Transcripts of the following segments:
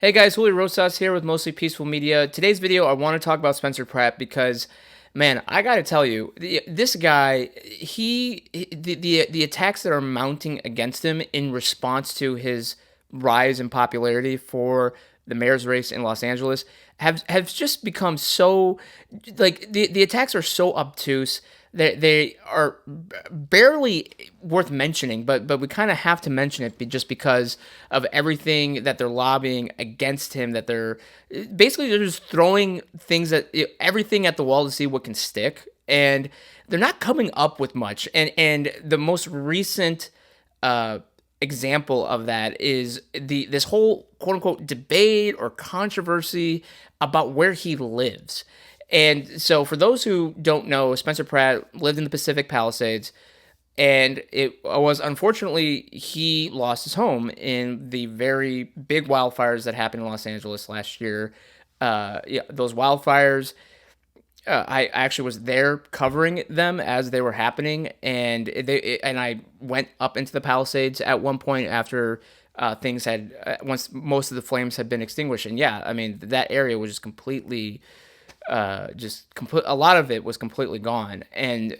Hey guys, Julio Rosas here with Mostly Peaceful Media. Today's video, I want to talk about Spencer Pratt because, man, I gotta tell you, this guy, the attacks that are mounting against him in response to his rise in popularity for the mayor's race in Los Angeles have just become so, like the attacks are so obtuse. They are barely worth mentioning, but we kind of have to mention it just because of everything that they're lobbying against him. That they're just throwing things everything at the wall to see what can stick, and they're not coming up with much. And the most recent example of that is this whole quote unquote debate or controversy about where he lives. And so, for those who don't know, Spencer Pratt lived in the Pacific Palisades, and it was unfortunately he lost his home in the very big wildfires that happened in Los Angeles last year. Yeah, those wildfires. I actually was there covering them as they were happening, and I went up into the Palisades at one point after things had once most of the flames had been extinguished. And yeah, I mean that area was a lot of it was completely gone. And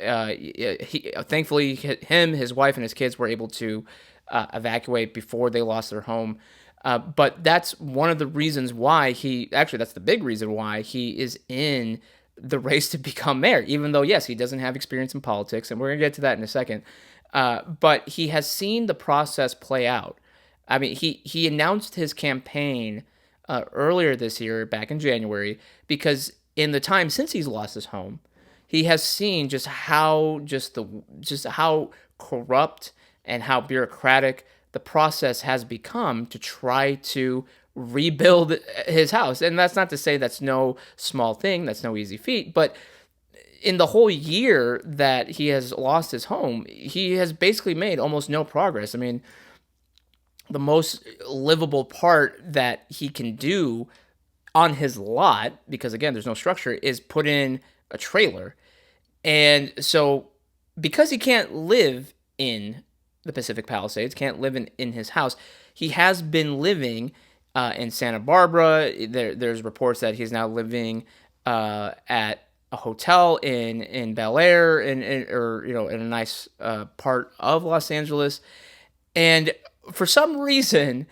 thankfully his wife and his kids were able to evacuate before they lost their home. But that's one of the reasons why that's the big reason why he is in the race to become mayor, even though, yes, he doesn't have experience in politics, and we're going to get to that in a second. But he has seen the process play out. I mean, he announced his campaign earlier this year, back in January, because in the time since he's lost his home, he has seen just how corrupt and how bureaucratic the process has become to try to rebuild his house. And that's not to say that's no small thing, that's no easy feat, but in the whole year that he has lost his home, he has basically made almost no progress. I mean, the most livable part that he can do on his lot, because again, there's no structure, is put in a trailer. And so, because he can't live in the Pacific Palisades, can't live in his house, he has been living in Santa Barbara. There's reports that he's now living at a hotel in Bel Air, or in a nice part of Los Angeles. And for some reason,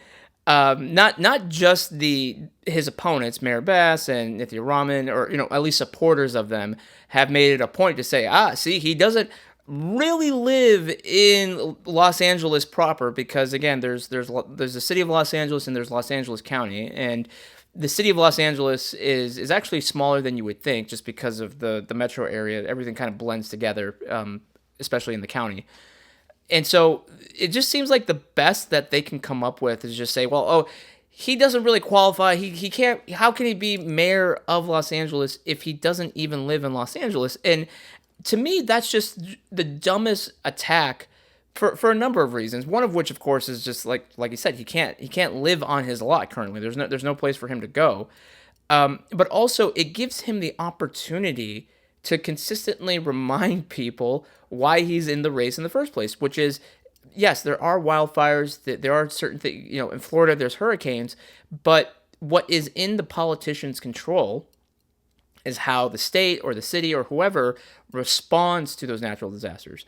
not just his opponents, Mayor Bass and Nithya Raman, or at least supporters of them, have made it a point to say, see, he doesn't really live in Los Angeles proper, because again, there's the city of Los Angeles and there's Los Angeles County, and the city of Los Angeles is actually smaller than you would think, just because of the metro area. Everything kind of blends together, especially in the county. And so it just seems like the best that they can come up with is just say, well, oh, he doesn't really qualify. He can't. How can he be mayor of Los Angeles if he doesn't even live in Los Angeles? And to me, that's just the dumbest attack for a number of reasons. One of which, of course, is just like you said, he can't live on his lot currently. There's no place for him to go. But also, it gives him the opportunity to consistently remind people why he's in the race in the first place, which is, yes, there are wildfires, there are certain things, in Florida, there's hurricanes, but what is in the politician's control is how the state or the city or whoever responds to those natural disasters.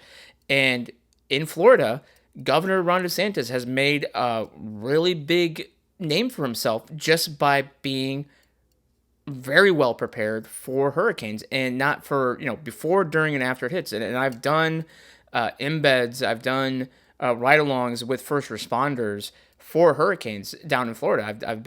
And in Florida, Governor Ron DeSantis has made a really big name for himself just by being very well prepared for hurricanes, and not for before, during, and after it hits. And I've done embeds, I've done ride-alongs with first responders for hurricanes down in Florida. I've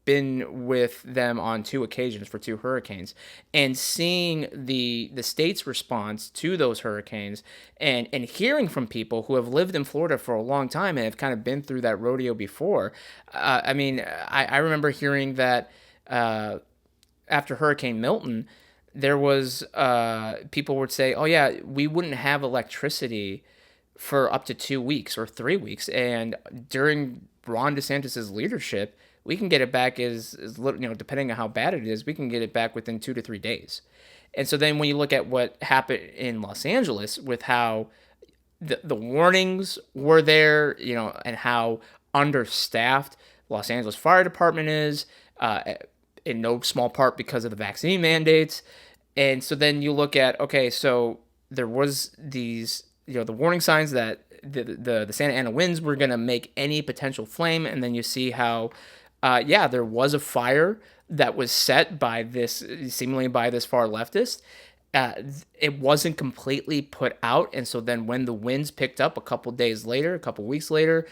been with them on two occasions for two hurricanes, and seeing the state's response to those hurricanes, and hearing from people who have lived in Florida for a long time and have kind of been through that rodeo before. I mean, I remember hearing that after Hurricane Milton, there was people would say, "Oh yeah, we wouldn't have electricity for up to 2 weeks or 3 weeks, and during Ron DeSantis's leadership, we can get it back as little, depending on how bad it is, we can get it back within 2 to 3 days." And so then when you look at what happened in Los Angeles with how the warnings were there, and how understaffed Los Angeles Fire Department is, in no small part because of the vaccine mandates. And so then you look at, okay, so there was these, the warning signs that the Santa Ana winds were going to make any potential flame. And then you see how, yeah, there was a fire that was set by this, seemingly by this far leftist. uh, it wasn't completely put out, and so then when the winds picked up a couple days later, a couple weeks later,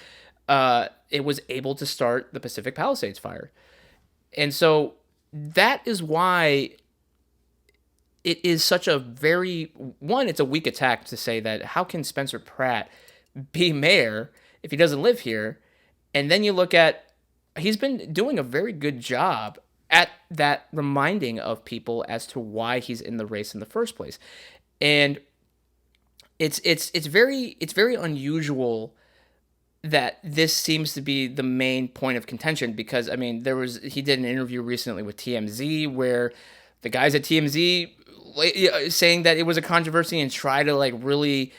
it was able to start the Pacific Palisades fire. And so that is why it is such a very one. It's a weak attack to say that how can Spencer Pratt be mayor if he doesn't live here? And then you look at he's been doing a very good job at that reminding of people as to why he's in the race in the first place. And it's very unusual that this seems to be the main point of contention, because I mean he did an interview recently with TMZ where the guys at TMZ saying that it was a controversy and try to like really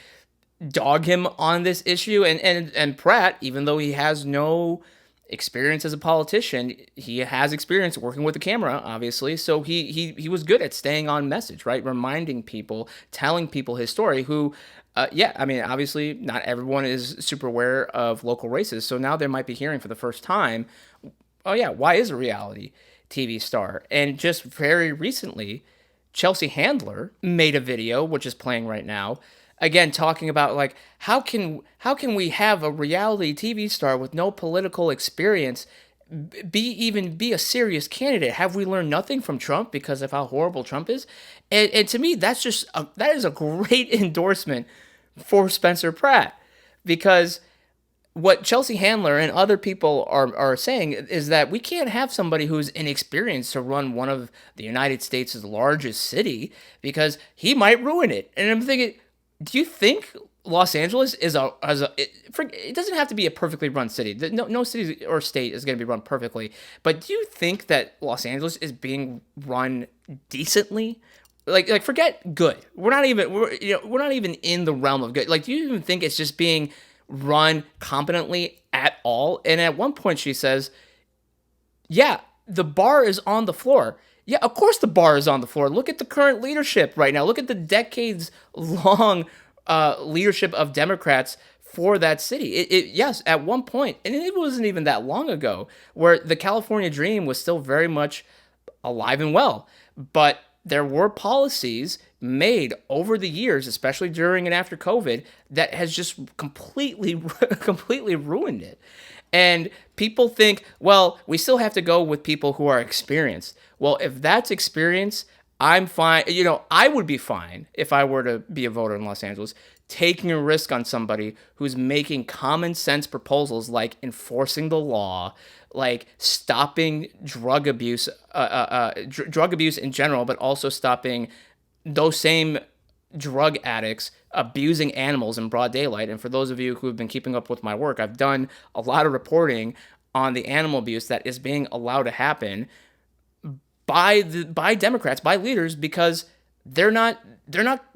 dog him on this issue. And Pratt, even though he has no experience as a politician, he has experience working with the camera, obviously. So he was good at staying on message, right? Reminding people, telling people his story. Who, yeah, I mean, obviously not everyone is super aware of local races. So now they might be hearing for the first time, oh yeah, why is a reality TV star? And just very recently, Chelsea Handler made a video, which is playing right now, again talking about like how can we have a reality TV star with no political experience be a serious candidate? Have we learned nothing from Trump because of how horrible Trump is? And to me, that is a great endorsement for Spencer Pratt, because what Chelsea Handler and other people are saying is that we can't have somebody who's inexperienced to run one of the United States' largest city, because he might ruin it. And I'm thinking, do you think Los Angeles it doesn't have to be a perfectly run city. No city or state is going to be run perfectly. But do you think that Los Angeles is being run decently? Like forget good. We're not even in the realm of good. Like, do you even think it's just being run competently at all? And at one point she says, yeah, the bar is on the floor. Yeah, of course the bar is on the floor. Look at the current leadership right now. Look at the decades long leadership of Democrats for that city. Yes, at one point, and it wasn't even that long ago, where the California dream was still very much alive and well. But there were policies made over the years, especially during and after COVID, that has just completely, completely ruined it. And people think, well, we still have to go with people who are experienced. Well, if that's experience, I'm fine. I would be fine if I were to be a voter in Los Angeles, taking a risk on somebody who's making common sense proposals like enforcing the law, like stopping drug abuse, drug abuse in general, but also stopping those same drug addicts abusing animals in broad daylight. And for those of you who have been keeping up with my work, I've done a lot of reporting on the animal abuse that is being allowed to happen by Democrats, by leaders, because they're not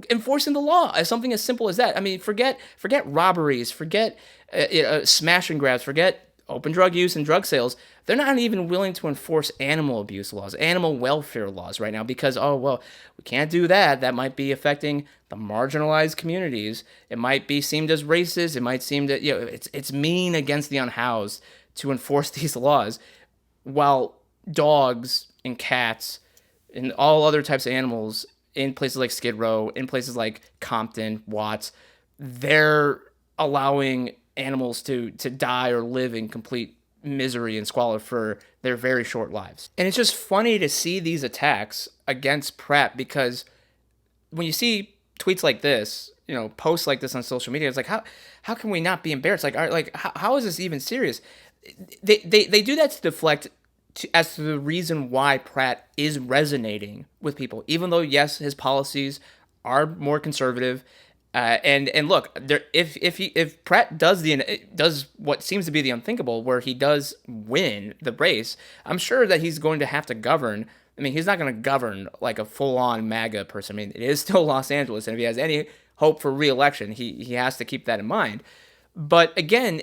enforcing the law as something as simple as that. I mean, forget robberies, forget smash and grabs, forget open drug use and drug sales. They're not even willing to enforce animal abuse laws, animal welfare laws right now, because, oh, well, we can't do that. That might be affecting the marginalized communities. It might be seen as racist. It might seem that, it's mean against the unhoused to enforce these laws, while dogs and cats and all other types of animals in places like Skid Row, in places like Compton, Watts, they're allowing animals to die or live in complete misery and squalor for their very short lives. And it's just funny to see these attacks against Pratt, because when you see tweets like this, posts like this on social media, it's like, how can we not be embarrassed? How is this even serious? They do that to deflect as to the reason why Pratt is resonating with people, even though, yes, his policies are more conservative. And look, if Pratt does what seems to be the unthinkable, where he does win the race, I'm sure that he's going to have to govern. I mean, he's not going to govern like a full-on MAGA person. I mean, it is still Los Angeles, and if he has any hope for re-election, he has to keep that in mind. But again,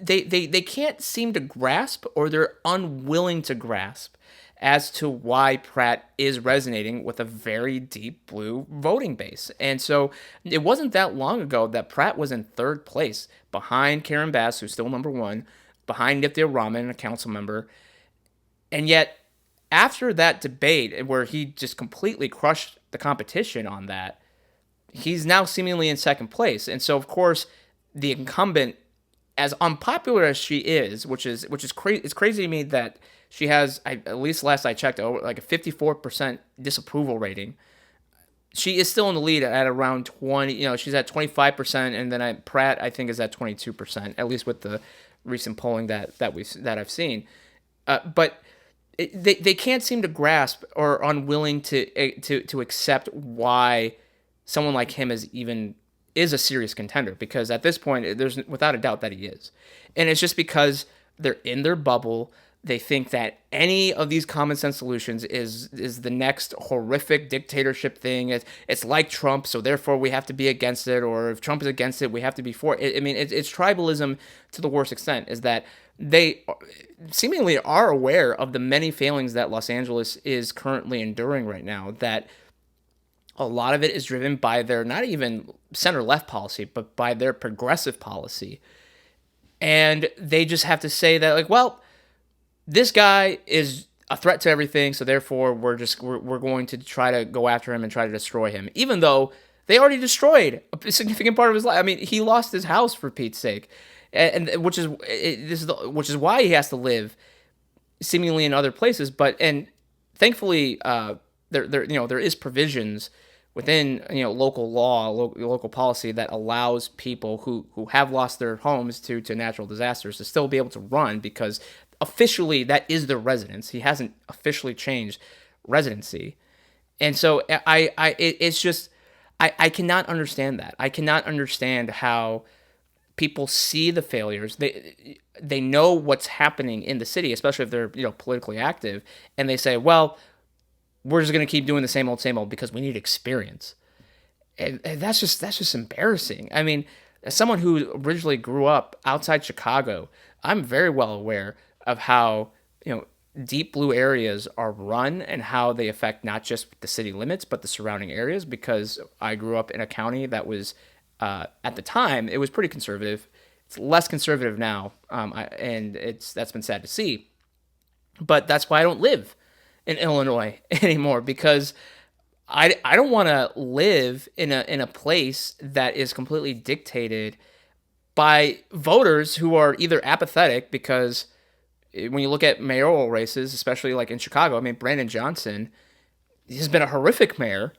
they can't seem to grasp, or they're unwilling to grasp, as to why Pratt is resonating with a very deep blue voting base. And so it wasn't that long ago that Pratt was in third place behind Karen Bass, who's still number one, behind Nithya Raman, a council member. And yet, after that debate where he just completely crushed the competition on that, he's now seemingly in second place. And so, of course, the incumbent, as unpopular as she is, which is crazy. It's crazy to me that she has, at least last I checked, like a 54% disapproval rating. She is still in the lead at around 20. She's at 25%, and then Pratt, I think, is at 22%, at least with the recent polling that I've seen. But they can't seem to grasp, or unwilling to accept why someone like him is a serious contender, because at this point there's without a doubt that he is. And it's just because they're in their bubble. They think that any of these common sense solutions is the next horrific dictatorship thing. It's like Trump, so therefore we have to be against it, or if Trump is against it, we have to be for it. I mean, it's tribalism to the worst extent, is that they seemingly are aware of the many failings that Los Angeles is currently enduring right now, that a lot of it is driven by their not even center left policy, but by their progressive policy. And they just have to say that, like, well, this guy is a threat to everything, so therefore we're going to try to go after him and try to destroy him, even though they already destroyed a significant part of his life. I mean, he lost his house, for Pete's sake, and which is why he has to live seemingly in other places. And thankfully, there is provisions within local law, local policy, that allows people who have lost their homes to natural disasters to still be able to run, because officially that is their residence. He hasn't officially changed residency. And so it's just, I cannot understand that. I cannot understand how people see the failures. They know what's happening in the city, especially if they're politically active, and they say, well, we're just going to keep doing the same old because we need experience. And that's just embarrassing. I mean, as someone who originally grew up outside Chicago, I'm very well aware of how deep blue areas are run, and how they affect not just the city limits but the surrounding areas, because I grew up in a county that was, at the time, it was pretty conservative. It's less conservative now, and that's been sad to see. But that's why I don't live in Illinois anymore, because I don't want to live in a place that is completely dictated by voters who are either apathetic, because when you look at mayoral races, especially like in Chicago, I mean, Brandon Johnson, he's been a horrific mayor.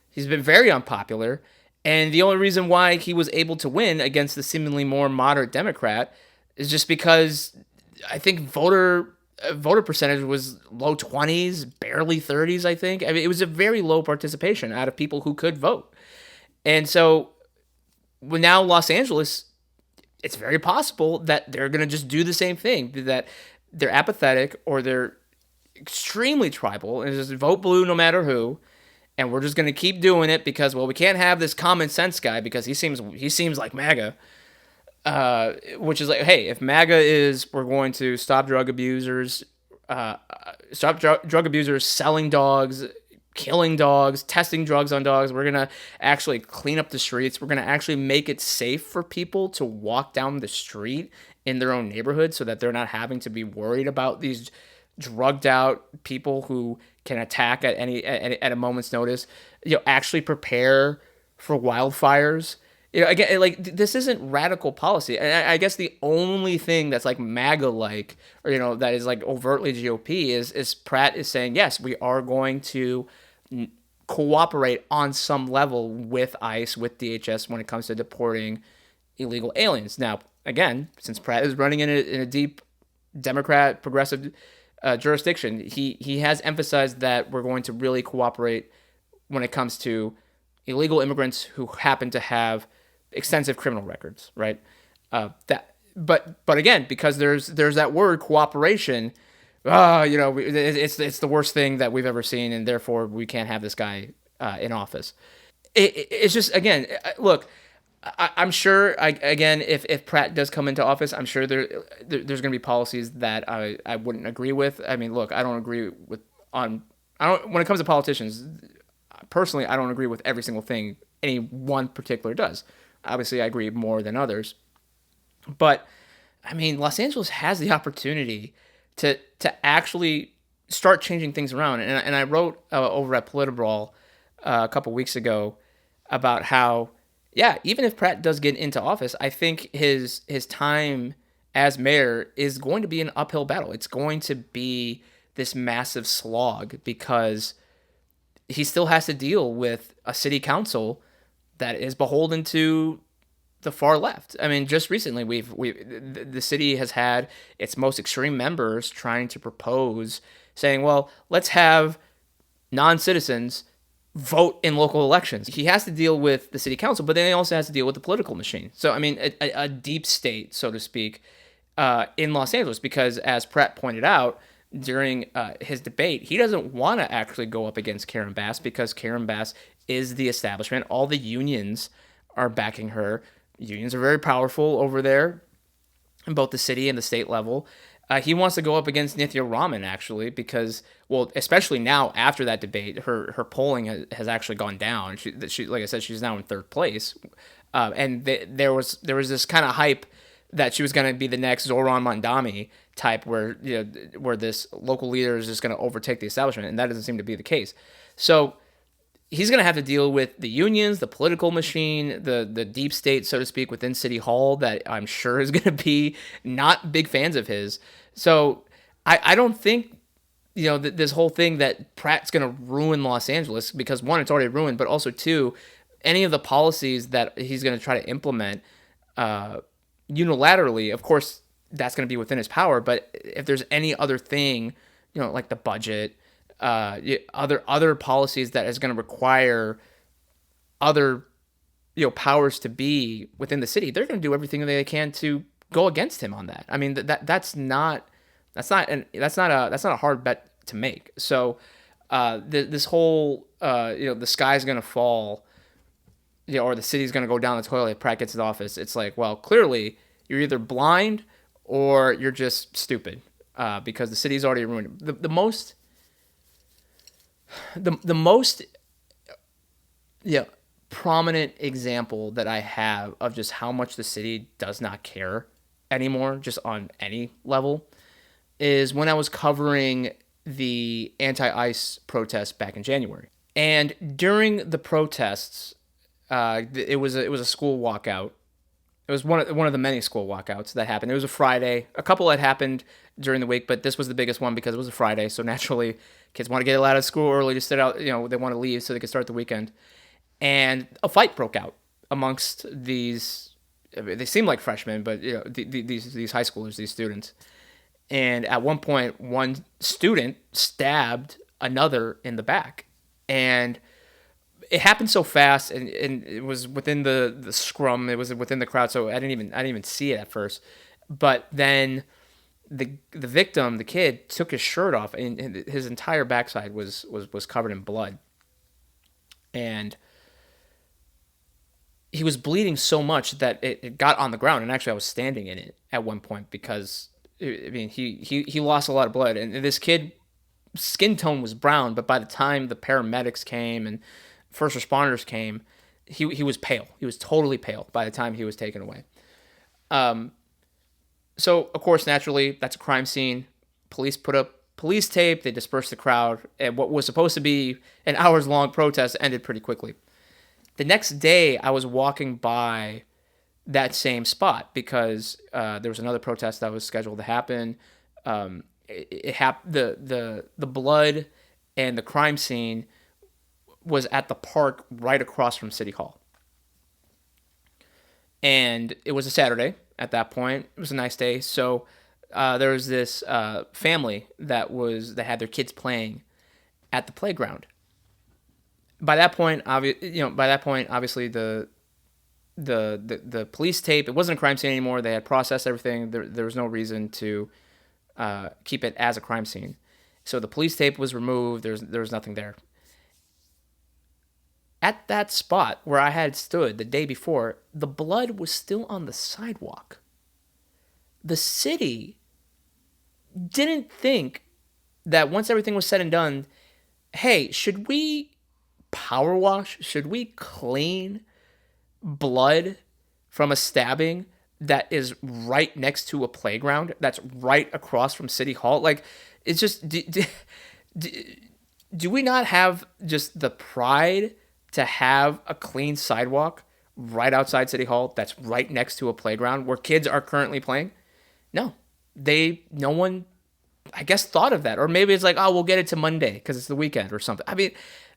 He's been very unpopular. And the only reason why he was able to win against the seemingly more moderate Democrat is just because I think voter percentage was low 20s, barely 30s, I think. I mean, it was a very low participation out of people who could vote. And so now Los Angeles, it's very possible that they're going to just do the same thing, that they're apathetic, or they're extremely tribal and just vote blue no matter who. And we're just going to keep doing it because, well, we can't have this common sense guy because he seems like MAGA. Which is like, hey, if MAGA is, we're going to stop drug abusers, drug abusers selling dogs, killing dogs, testing drugs on dogs. We're going to actually clean up the streets. We're going to actually make it safe for people to walk down the street in their own neighborhood, so that they're not having to be worried about these drugged out people who can attack at a moment's notice. Actually prepare for wildfires. Again, like, this isn't radical policy. And I guess the only thing that's like MAGA-like, or that is like overtly GOP, is Pratt is saying, yes, we are going to cooperate on some level with ICE, with DHS, when it comes to deporting illegal aliens. Now, again, since Pratt is running in a deep Democrat progressive jurisdiction, he has emphasized that we're going to really cooperate when it comes to illegal immigrants who happen to have extensive criminal records, right? But again, because there's that word cooperation, it's the worst thing that we've ever seen, and therefore we can't have this guy in office. It's just, again, look, I'm sure. Again, if Pratt does come into office, I'm sure there's going to be policies that I wouldn't agree with. I mean, look, I don't agree with on I don't when it comes to politicians. Personally, I don't agree with every single thing any one particular does. Obviously, I agree more than others, but I mean, Los Angeles has the opportunity to actually start changing things around. And I wrote over at Politibrawl a couple weeks ago about how, yeah, even if Pratt does get into office, I think his time as mayor is going to be an uphill battle. It's going to be this massive slog because he still has to deal with a city council that is beholden to the far left. I mean, just recently the city has had its most extreme members trying to propose saying, "Well, let's have non-citizens vote in local elections." He has to deal with the city council, but then he also has to deal with the political machine. So, I mean, a deep state, so to speak, in Los Angeles, because as Pratt pointed out during his debate, he doesn't want to actually go up against Karen Bass because Karen Bass is the establishment. All the unions are backing her. Unions are very powerful over there in both the city and the state level. He wants to go up against Nithya Raman, actually, because, well, especially now after that debate, her polling has actually gone down. She, like I said, she's now in third place. And there was this kind of hype that she was going to be the next Zoran Mandami type, where where this local leader is just going to overtake the establishment, and that doesn't seem to be the case. So he's going to have to deal with the unions, the political machine, the deep state, so to speak, within City Hall that I'm sure is going to be not big fans of his. So I don't think, this whole thing that Pratt's going to ruin Los Angeles, because one, it's already ruined, but also two, any of the policies that he's going to try to implement unilaterally, of course, that's going to be within his power. But if there's any other thing, like the budget, other policies that is going to require other powers to be within the city, they're going to do everything they can to go against him on that. I mean that's not a hard bet to make. So this whole the sky's going to fall, or the city's going to go down the toilet if Pratt gets in office. It's like, well, clearly you're either blind or you're just stupid, because the city's already ruined. The most prominent example that I have of just how much the city does not care anymore, just on any level, is when I was covering the anti-ICE protests back in January. And during the protests, it was a school walkout. It was one of the many school walkouts that happened. It was a Friday. A couple had happened during the week, but this was the biggest one because it was a Friday. So naturally, kids want to get out of school early to sit out. They want to leave so they can start the weekend. And a fight broke out amongst these. They seem like freshmen, but these high schoolers, these students. And at one point, one student stabbed another in the back, and it happened so fast, and it was within the scrum. It was within the crowd, so I didn't even see it at first. But then the victim, the kid, took his shirt off, and his entire backside was covered in blood, and he was bleeding so much that it got on the ground. And actually, I was standing in it at one point because he lost a lot of blood, and this kid skin tone was brown, but by the time the paramedics came and first responders came, he was pale. He was totally pale by the time he was taken away. So of course, naturally, that's a crime scene. Police put up police tape. They dispersed the crowd, and what was supposed to be an hours-long protest ended pretty quickly. The next day, I was walking by that same spot because there was another protest that was scheduled to happen. The blood and the crime scene was at the park right across from City Hall. And it was a Saturday at that point. It was a nice day. So there was this family that had their kids playing at the playground. By that point, obviously the police tape, it wasn't a crime scene anymore. They had processed everything. There was no reason to keep it as a crime scene. So the police tape was removed. There was nothing there. at that spot where I had stood the day before, the blood was still on the sidewalk. The city didn't think that once everything was said and done, hey, should we power wash? Should we clean blood from a stabbing that is right next to a playground that's right across from City Hall? Like, it's just, do we not have just the pride to have a clean sidewalk right outside City Hall that's right next to a playground where kids are currently playing? No, no one, I guess, thought of that. Or maybe it's like, oh, we'll get it to Monday because it's the weekend or something. I mean,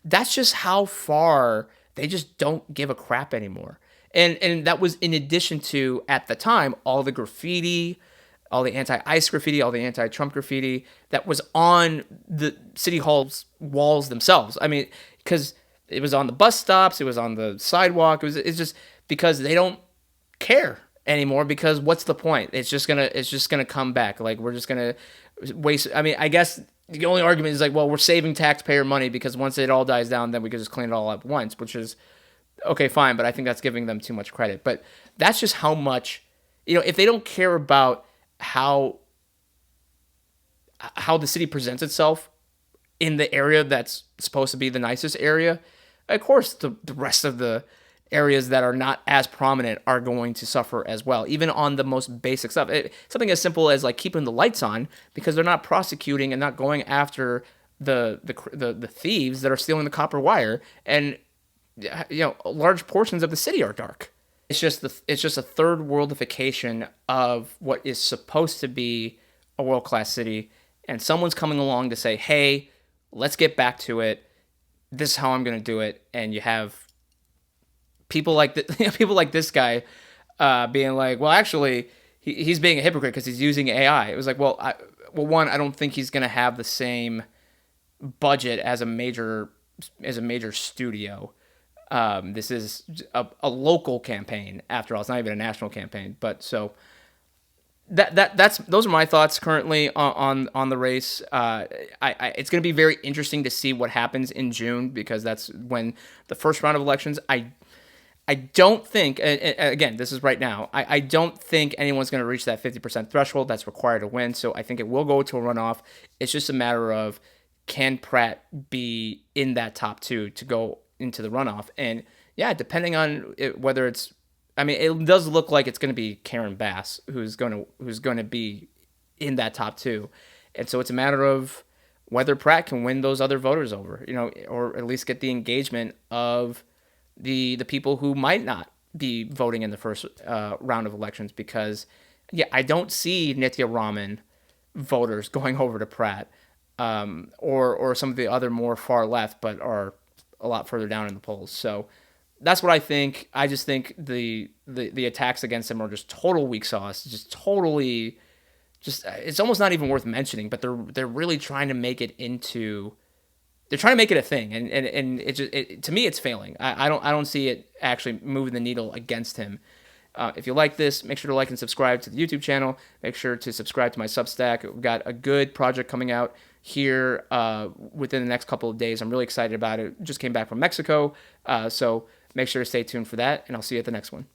that's just how far they just don't give a crap anymore. And that was in addition to, at the time, all the graffiti, all the anti-ICE graffiti, all the anti-Trump graffiti that was on the City Hall's walls themselves. I mean, because it was on the bus stops, it was on the sidewalk. It's just because they don't care anymore. Because what's the point? It's just gonna come back. Like, we're just gonna waste. I mean, I guess the only argument is like, well, we're saving taxpayer money because once it all dies down, then we could just clean it all up once, which is okay, fine. But I think that's giving them too much credit. But that's just how much, if they don't care about how the city presents itself in the area that's supposed to be the nicest area, of course the rest of the areas that are not as prominent are going to suffer as well, even on the most basic stuff. Something as simple as like keeping the lights on, because they're not prosecuting and not going after the thieves that are stealing the copper wire, and large portions of the city are dark. It's just a third worldification of what is supposed to be a world class city, and someone's coming along to say, "Hey, let's get back to it. This is how I'm going to do it." And you have people like people like this guy being like, "Well, actually, he's being a hypocrite because he's using AI." It was like, one, I don't think he's going to have the same budget as a major studio. This is a local campaign after all. It's not even a national campaign. But so that's those are my thoughts currently on the race. It's going to be very interesting to see what happens in June, because that's when the first round of elections. I don't think, again, this is right now, I don't think anyone's going to reach that 50% threshold that's required to win. So I think it will go to a runoff. It's just a matter of, can Pratt be in that top two to go into the runoff? And yeah, depending on whether it's, I mean, it does look like it's going to be Karen Bass who's going to be in that top two. And so it's a matter of whether Pratt can win those other voters over, or at least get the engagement of the people who might not be voting in the first round of elections. Because yeah, I don't see Nithya Raman voters going over to Pratt, or some of the other more far left, but are a lot further down in the polls. So that's what I think. I just think the attacks against him are just total weak sauce, just totally, just it's almost not even worth mentioning. But they're really trying to make it into, they're trying to make it a thing, and to me it's failing. I don't see it actually moving the needle against him. If you like this, make sure to like and subscribe to the YouTube channel. Make sure to subscribe to my Substack. We've got a good project coming out here within the next couple of days. I'm really excited about it. Just came back from Mexico, so make sure to stay tuned for that, and I'll see you at the next one.